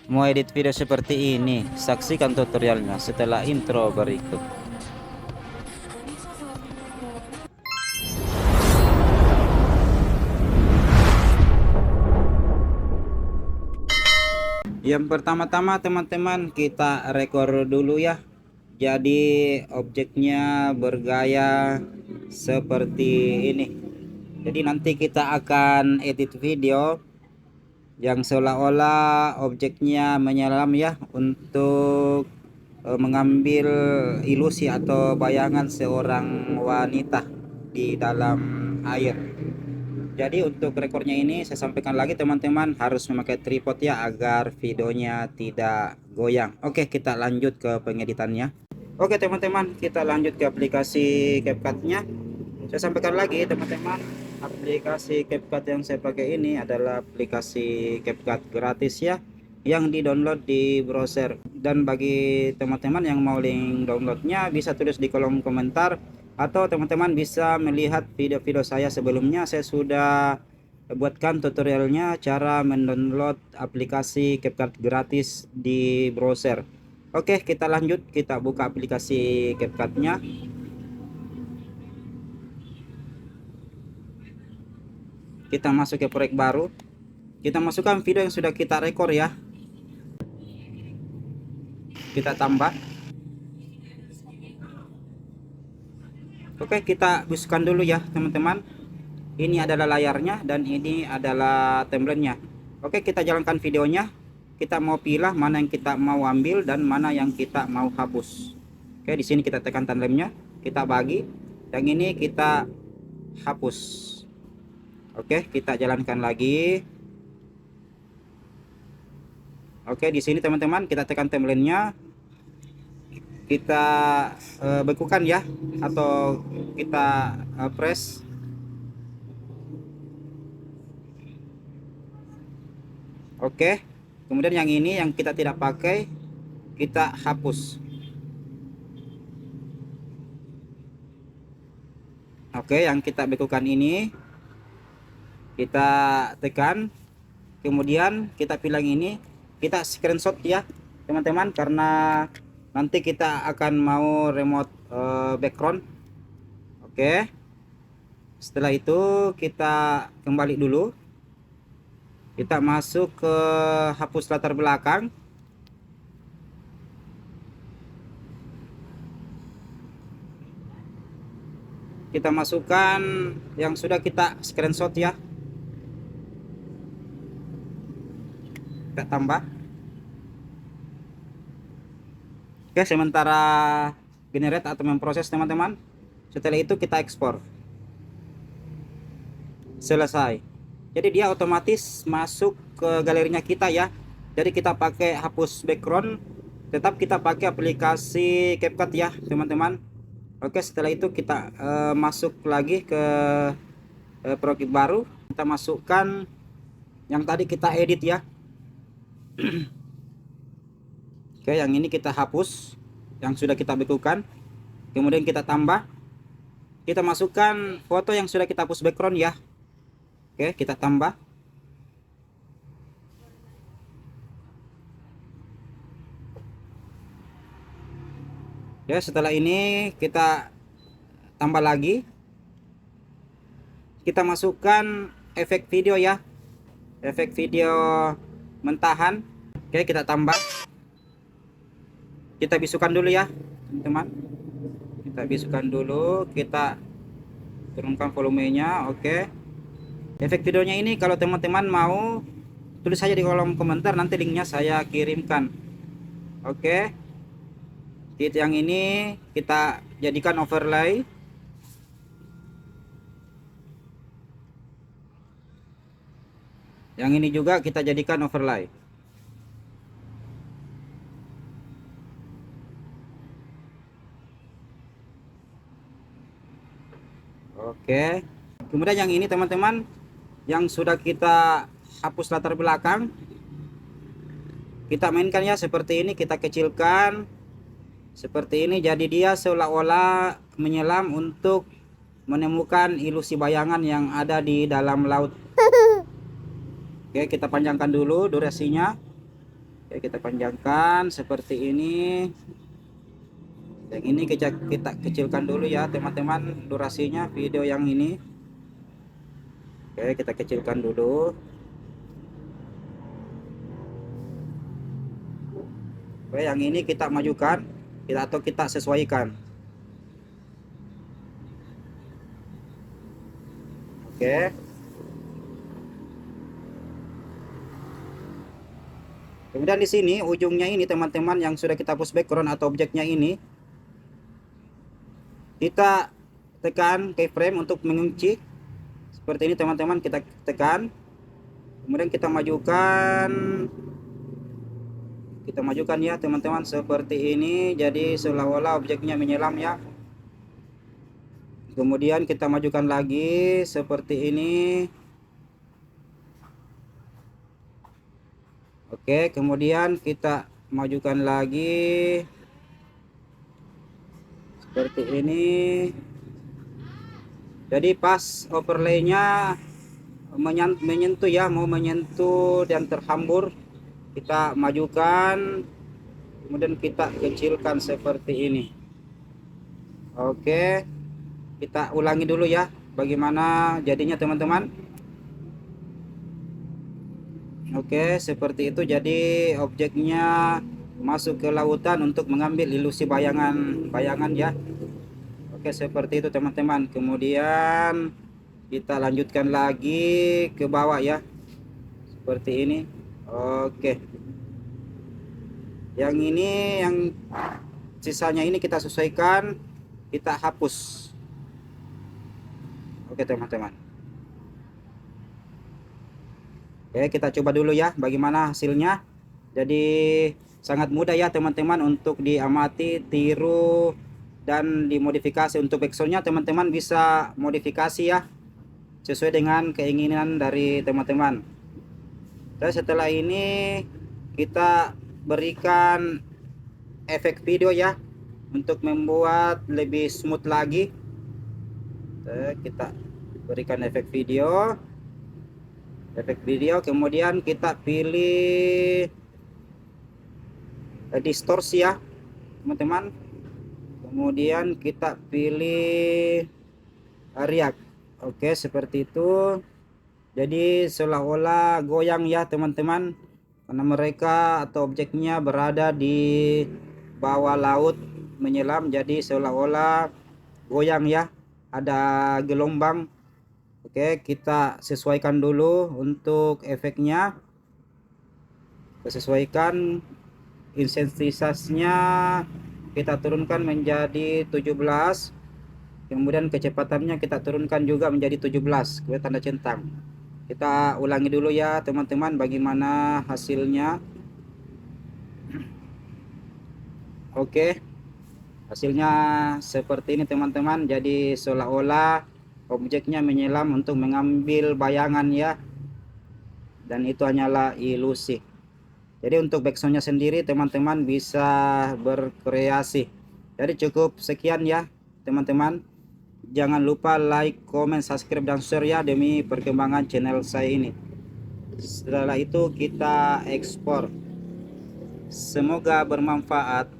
Mau edit video seperti ini? Saksikan tutorialnya setelah intro berikut. Yang pertama-tama teman-teman, kita rekor dulu ya. Jadi objeknya bergaya seperti ini. Jadi nanti kita akan edit video yang seolah-olah objeknya menyelam ya, untuk mengambil ilusi atau bayangan seorang wanita di dalam air. Jadi untuk rekornya ini saya sampaikan lagi teman-teman, harus memakai tripod ya agar videonya tidak goyang. Oke, kita lanjut ke pengeditannya. Oke teman-teman, kita lanjut ke aplikasi CapCut-nya. Saya sampaikan lagi teman-teman, aplikasi CapCut yang saya pakai ini adalah aplikasi CapCut gratis ya, yang di-download di browser. Dan bagi teman-teman yang mau link downloadnya, bisa tulis di kolom komentar, atau teman-teman bisa melihat video-video saya sebelumnya. Saya sudah buatkan tutorialnya cara mendownload aplikasi CapCut gratis di browser. Oke, kita lanjut, kita buka aplikasi CapCut-nya. Kita masuk ke proyek baru, kita masukkan video yang sudah kita rekor ya, kita tambah. Oke, kita bisukan dulu ya teman-teman. Ini adalah layarnya dan ini adalah timelinenya. Oke, kita jalankan videonya. Kita mau pilih mana yang kita mau ambil dan mana yang kita mau hapus. Oke, di sini kita tekan timelinenya, kita bagi, yang ini kita hapus. Oke, kita jalankan lagi. Oke, di sini teman-teman kita tekan timelinenya, kita bekukan ya, atau kita press. Oke, kemudian yang ini yang kita tidak pakai kita hapus. Oke, yang kita bekukan ini kita tekan, kemudian kita pilih ini, kita screenshot ya teman-teman, karena nanti kita akan mau remote background. Oke, setelah itu kita kembali dulu, kita masuk ke hapus latar belakang. Kita masukkan yang sudah kita screenshot ya, kita tambah. Oke, sementara generate atau memproses teman-teman. Setelah itu kita ekspor. Selesai. Jadi dia otomatis masuk ke galerinya kita ya. Jadi kita pakai hapus background, tetap kita pakai aplikasi CapCut ya teman-teman. Oke, setelah itu kita masuk lagi ke project baru. Kita masukkan yang tadi kita edit ya. Oke, yang ini kita hapus, yang sudah kita bekukan, kemudian kita tambah, kita masukkan foto yang sudah kita hapus background ya. Oke, kita tambah. Ya, setelah ini kita tambah lagi, kita masukkan efek video ya, efek video mentahan. Oke, kita tambah, kita bisukan dulu ya teman-teman, kita bisukan dulu, kita turunkan volumenya. Oke, efek videonya ini kalau teman-teman mau, tulis saja di kolom komentar, nanti linknya saya kirimkan. Oke, yang ini kita jadikan overlay. Yang ini juga kita jadikan overlay. Oke, kemudian yang ini teman-teman, yang sudah kita hapus latar belakang, kita mainkan ya seperti ini, kita kecilkan seperti ini, jadi dia seolah-olah menyelam untuk menemukan ilusi bayangan yang ada di dalam laut. Oke, kita panjangkan dulu durasinya. Oke, kita panjangkan seperti ini. Yang ini kita kecilkan dulu ya teman-teman, durasinya video yang ini. Oke, kita kecilkan dulu. Oke, yang ini kita majukan, atau kita sesuaikan. Oke. Kemudian di sini ujungnya ini teman-teman yang sudah kita hapus background atau objeknya ini, kita tekan keyframe untuk mengunci. Seperti ini teman-teman, kita tekan. Kemudian kita majukan ya teman-teman seperti ini. Jadi seolah-olah objeknya menyelam ya. Kemudian kita majukan lagi seperti ini. Oke, kemudian kita majukan lagi seperti ini. Jadi pas overlaynya menyentuh ya, mau menyentuh dan terhambur, kita majukan, kemudian kita kecilkan seperti ini. Oke, kita ulangi dulu ya bagaimana jadinya teman-teman. Oke, seperti itu. Jadi objeknya masuk ke lautan untuk mengambil ilusi bayangan ya. Oke, seperti itu teman-teman. Kemudian kita lanjutkan lagi ke bawah ya, seperti ini. Oke, yang ini, yang sisanya ini kita sesuaikan, kita hapus. Oke teman-teman. Oke, kita coba dulu ya bagaimana hasilnya. Jadi sangat mudah ya teman-teman untuk diamati, tiru, dan dimodifikasi. Untuk backsoundnya teman-teman bisa modifikasi ya, sesuai dengan keinginan dari teman-teman. Dan setelah ini kita berikan efek video ya, untuk membuat lebih smooth lagi. Kita berikan efek video, kemudian kita pilih distorsi ya teman-teman. Kemudian kita pilih react. Oke, seperti itu. Jadi seolah-olah goyang ya teman-teman, karena mereka atau objeknya berada di bawah laut menyelam, jadi seolah-olah goyang ya, ada gelombang. Oke, kita sesuaikan dulu untuk efeknya. Kita sesuaikan intensitasnya, kita turunkan menjadi 17. Kemudian kecepatannya kita turunkan juga menjadi 17, kemudian tanda centang. Kita ulangi dulu ya teman-teman bagaimana hasilnya. Oke, hasilnya seperti ini teman-teman. Jadi seolah-olah objeknya menyelam untuk mengambil bayangan ya, dan itu hanyalah ilusi. Jadi untuk backsoundnya sendiri teman-teman bisa berkreasi. Jadi cukup sekian ya teman-teman. Jangan lupa like, comment, subscribe, dan share ya demi perkembangan channel saya ini. Setelah itu kita ekspor. Semoga bermanfaat.